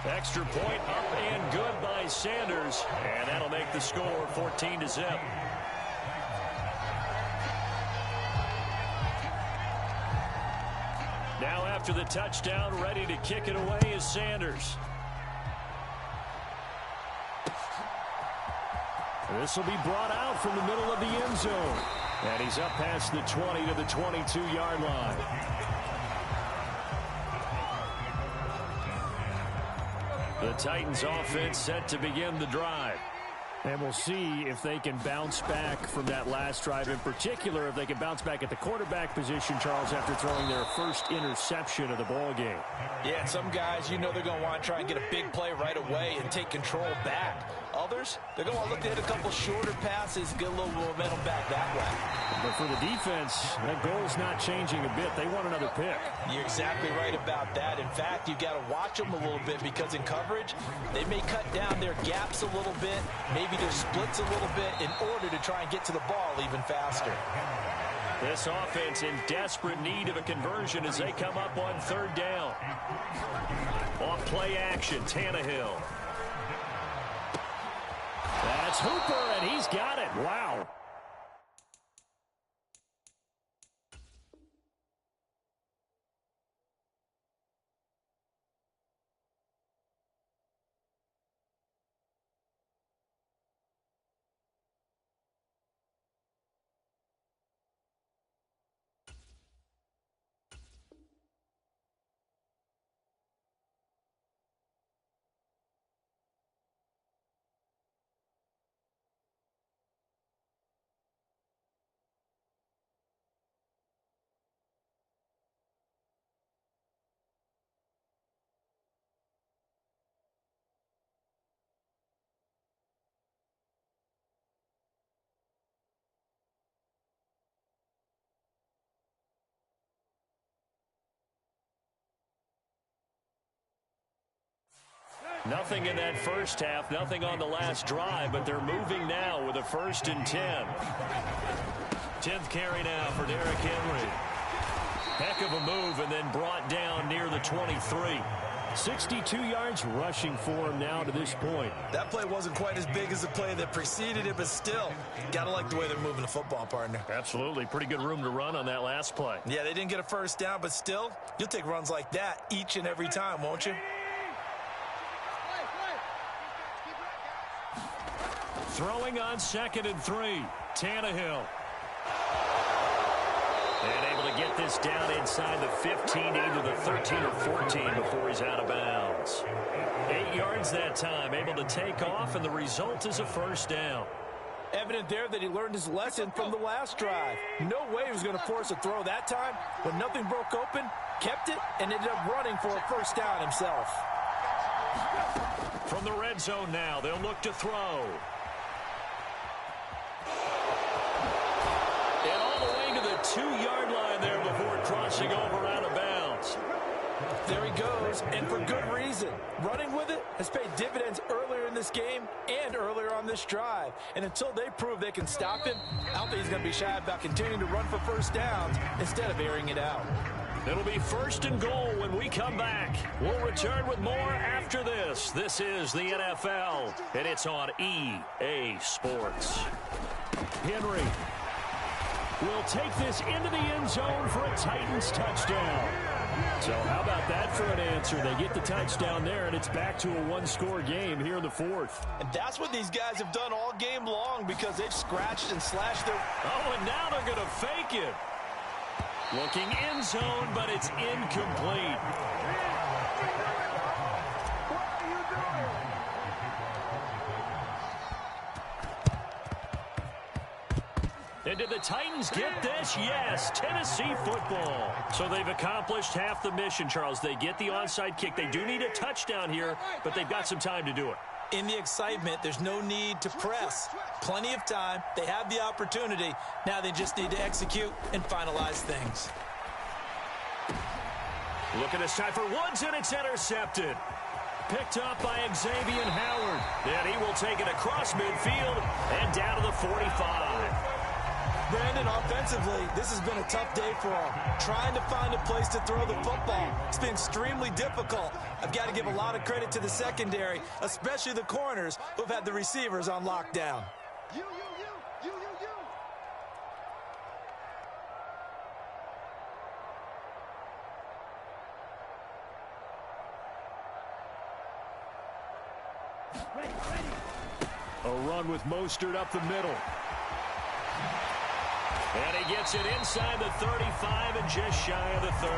Extra point up and good by Sanders. And that'll make the score 14-0. Now after the touchdown, ready to kick it away is Sanders. This will be brought out from the middle of the end zone. And he's up past the 20 to the 22-yard line. The Titans offense set to begin the drive. And we'll see if they can bounce back from that last drive. In particular, if they can bounce back at the quarterback position, Charles, after throwing their first interception of the ball game. Yeah, some guys, you know they're going to want to try and get a big play right away and take control back. Others, they're going to look to hit a couple shorter passes, get a little momentum back that way. But for the defense, that goal's not changing a bit. They want another pick. You're exactly right about that. In fact, you've got to watch them a little bit because in coverage, they may cut down their gaps a little bit, maybe their splits a little bit in order to try and get to the ball even faster. This offense in desperate need of a conversion as they come up on 3rd down. Off play action, Tannehill. That's Hooper, and he's got it. Wow. Nothing in that first half, nothing on the last drive, but they're moving now with a 1st and 10. 10th carry now for Derrick Henry. Heck of a move and then brought down near the 23. 62 yards rushing for him now to this point. That play wasn't quite as big as the play that preceded it, but still, got to like the way they're moving the football, partner. Absolutely. Pretty good room to run on that last play. Yeah, they didn't get a first down, but still, you'll take runs like that each and every time, won't you? Throwing on 2nd and 3. Tannehill. And able to get this down inside the 15, either the 13 or 14 before he's out of bounds. 8 yards that time, able to take off, and the result is a first down. Evident there that he learned his lesson from the last drive. No way he was going to force a throw that time. When nothing broke open, kept it, and ended up running for a first down himself. From the red zone now, they'll look to throw. And all the way to the 2-yard line there before crossing over out of bounds. There he goes, and for good reason. Running with it has paid dividends earlier in this game and earlier on this drive. And until they prove they can stop him, I don't think he's going to be shy about continuing to run for first downs instead of airing it out. It'll be 1st and goal when we come back. We'll return with more after this. This is the NFL, and it's on EA Sports. Henry will take this into the end zone for a Titans touchdown. So how about that for an answer? They get the touchdown there, and it's back to a one-score game here in the 4th. And that's what these guys have done all game long because they've scratched and slashed their... Oh, and now they're going to fake it. Looking end zone, but it's incomplete. And did the Titans get this? Yes, Tennessee football. So they've accomplished half the mission, Charles. They get the onside kick. They do need a touchdown here, but they've got some time to do it. In the excitement, there's no need to press. Plenty of time. They have the opportunity. Now they just need to execute and finalize things. Look at this time for Woods, and it's intercepted. Picked up by Xavier Howard. And he will take it across midfield and down to the 45. Brandon, offensively, this has been a tough day for him. Trying to find a place to throw the football. It's been extremely difficult. I've got to give a lot of credit to the secondary, especially the corners who've had the receivers on lockdown. A run with Mostert up the middle. And he gets it inside the 35 and just shy of the 30.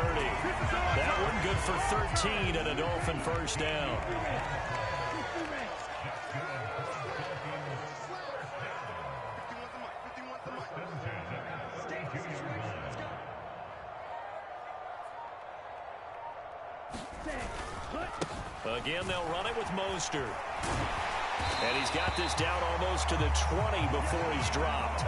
That one good for 13 and a Dolphin first down. Again, they'll run it with Mostert. And he's got this down almost to the 20 before he's dropped.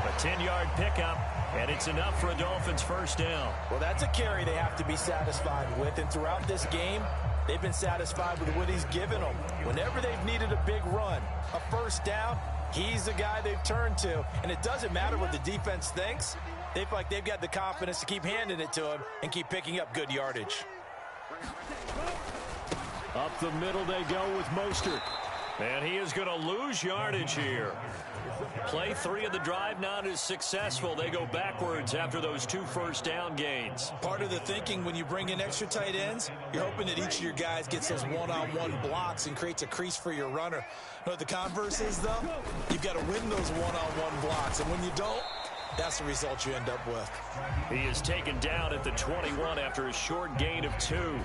A 10-yard pickup, and it's enough for a Dolphins first down. Well, that's a carry they have to be satisfied with, and throughout this game, they've been satisfied with what he's given them. Whenever they've needed a big run, a first down, he's the guy they've turned to, and it doesn't matter what the defense thinks. They feel like they've got the confidence to keep handing it to him and keep picking up good yardage. Up the middle they go with Mostert. And he is going to lose yardage here. Play 3 of the drive not as successful. They go backwards after those 2 first down gains. Part of the thinking when you bring in extra tight ends, you're hoping that each of your guys gets those one-on-one blocks and creates a crease for your runner. You know what the converse is, though? You've got to win those one-on-one blocks, and when you don't, that's the result you end up with. He is taken down at the 21 after a short gain of 2.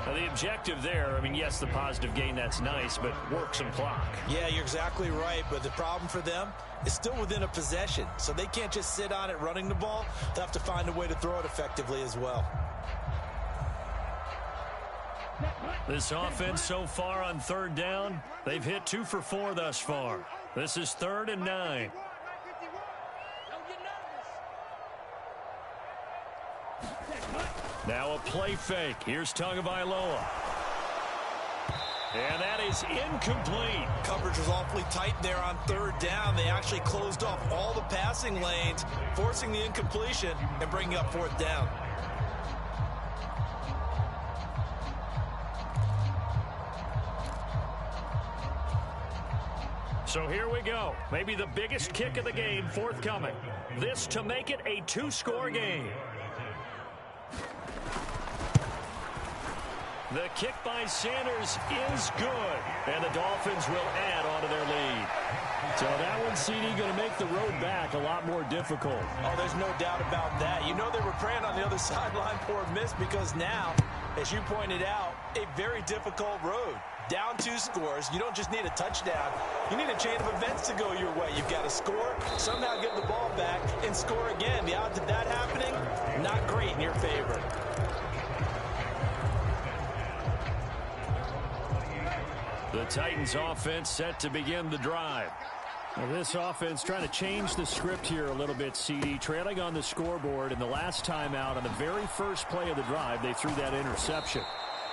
Now, the objective there, I mean, yes, the positive gain, that's nice, but work some clock. Yeah, you're exactly right, but the problem for them is still within a possession, so they can't just sit on it running the ball. They'll have to find a way to throw it effectively as well. This offense so far on 3rd down, they've hit 2 for 4 thus far. This is 3rd and 9. Now a play fake. Here's Tagovailoa. And that is incomplete. Coverage was awfully tight there on 3rd down. They actually closed off all the passing lanes, forcing the incompletion and bringing up 4th down. So here we go. Maybe the biggest kick of the game forthcoming. This to make it a two-score game. The kick by Sanders is good, and the Dolphins will add on to their lead. So that one, CD, going to make the road back a lot more difficult. Oh, there's no doubt about that. You know they were praying on the other sideline for a miss because now, as you pointed out, a very difficult road. Down 2 scores. You don't just need a touchdown. You need a chain of events to go your way. You've got to score, somehow get the ball back, and score again. The odds of that happening, not great in your favor. The Titans offense set to begin the drive. Well, this offense trying to change the script here a little bit, CD. Trailing on the scoreboard, and the last time out on the very first play of the drive, they threw that interception.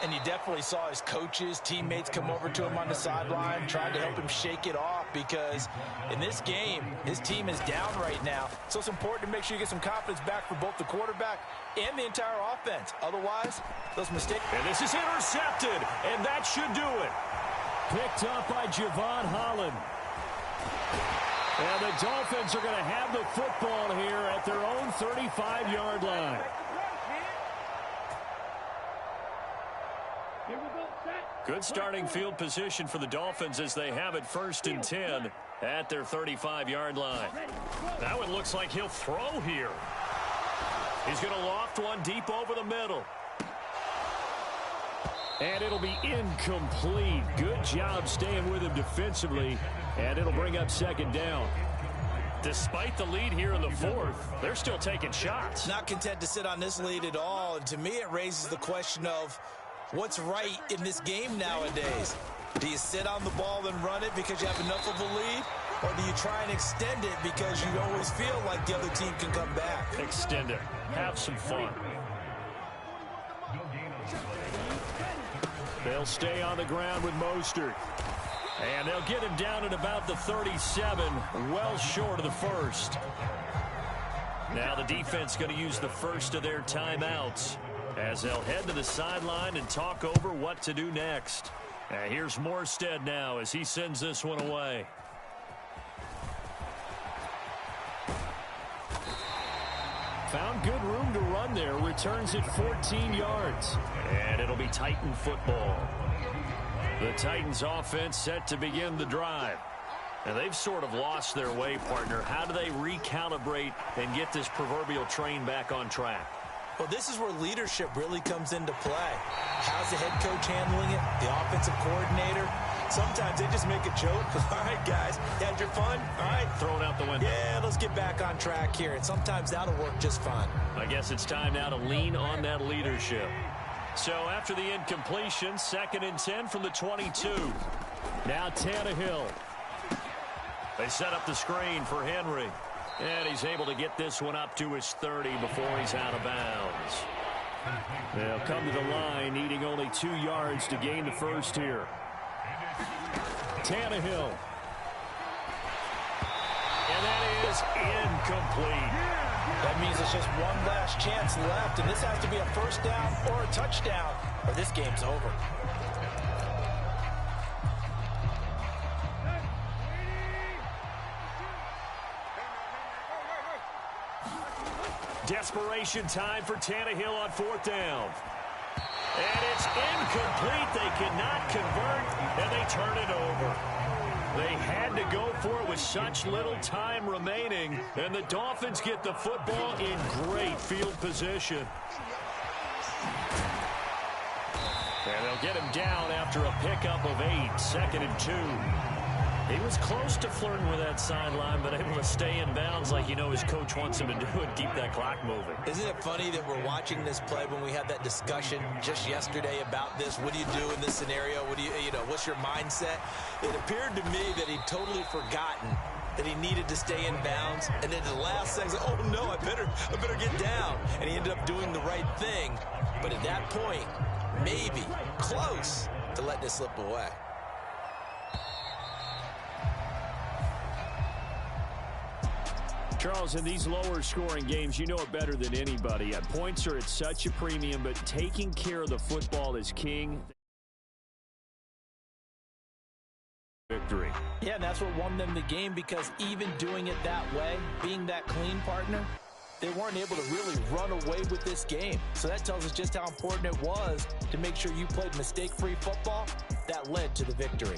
And you definitely saw his coaches, teammates come over to him on the sideline, trying to help him shake it off because in this game, his team is down right now. So it's important to make sure you get some confidence back for both the quarterback and the entire offense. Otherwise, those mistakes. And this is intercepted, and that should do it. Picked up by Javon Holland. And the Dolphins are going to have the football here at their own 35-yard line. Good starting field position for the Dolphins as they have it 1st and 10 at their 35-yard line. That one looks like he'll throw here. He's going to loft one deep over the middle. And it'll be incomplete. Good job staying with him defensively, and it'll bring up 2nd down. Despite the lead here in the 4th, they're still taking shots. Not content to sit on this lead at all. And to me, it raises the question of what's right in this game nowadays. Do you sit on the ball and run it because you have enough of a lead? Or do you try and extend it because you always feel like the other team can come back? Extend it. Have some fun. They'll stay on the ground with Mostert. And they'll get him down at about the 37, well short of the 1st. Now the defense going to use the first of their timeouts as they'll head to the sideline and talk over what to do next. Here's Morstead now as he sends this one away. Found good room to run there. Returns it 14 yards. And it'll be Titan football. The Titans offense set to begin the drive. And they've sort of lost their way, partner. How do they recalibrate and get this proverbial train back on track? Well, this is where leadership really comes into play. How's the head coach handling it? The offensive coordinator? Sometimes they just make a joke. All right, guys, had your fun? All right. Throw it out the window. Yeah, let's get back on track here. And sometimes that'll work just fine. I guess it's time now to lean on that leadership. So after the incompletion, 2nd and 10 from the 22. Now Tannehill. They set up the screen for Henry. And he's able to get this one up to his 30 before he's out of bounds. They'll come to the line, needing only 2 yards to gain the first here. Tannehill. And that is incomplete. That means it's just one last chance left, and this has to be a 1st down or a touchdown, or this game's over. Desperation time for Tannehill on 4th down. And it's incomplete. They cannot convert, and they turn it over. They had to go for it with such little time remaining, and the Dolphins get the football in great field position. And they'll get him down after a pickup of 8, 2nd and 2. He was close to flirting with that sideline, but able to stay in bounds like you know his coach wants him to do and keep that clock moving. Isn't it funny that we're watching this play when we had that discussion just yesterday about this? What do you do in this scenario? What do you know, what's your mindset? It appeared to me that he'd totally forgotten that he needed to stay in bounds, and then the last second, oh no, I better get down. And he ended up doing the right thing. But at that point, maybe close to letting it slip away. Charles, in these lower scoring games, you know it better than anybody. Points are at such a premium, but taking care of the football is king. victory. Yeah, and that's what won them the game, because even doing it that way, being that clean, partner, they weren't able to really run away with this game. So that tells us just how important it was to make sure you played mistake-free football. That led to the victory.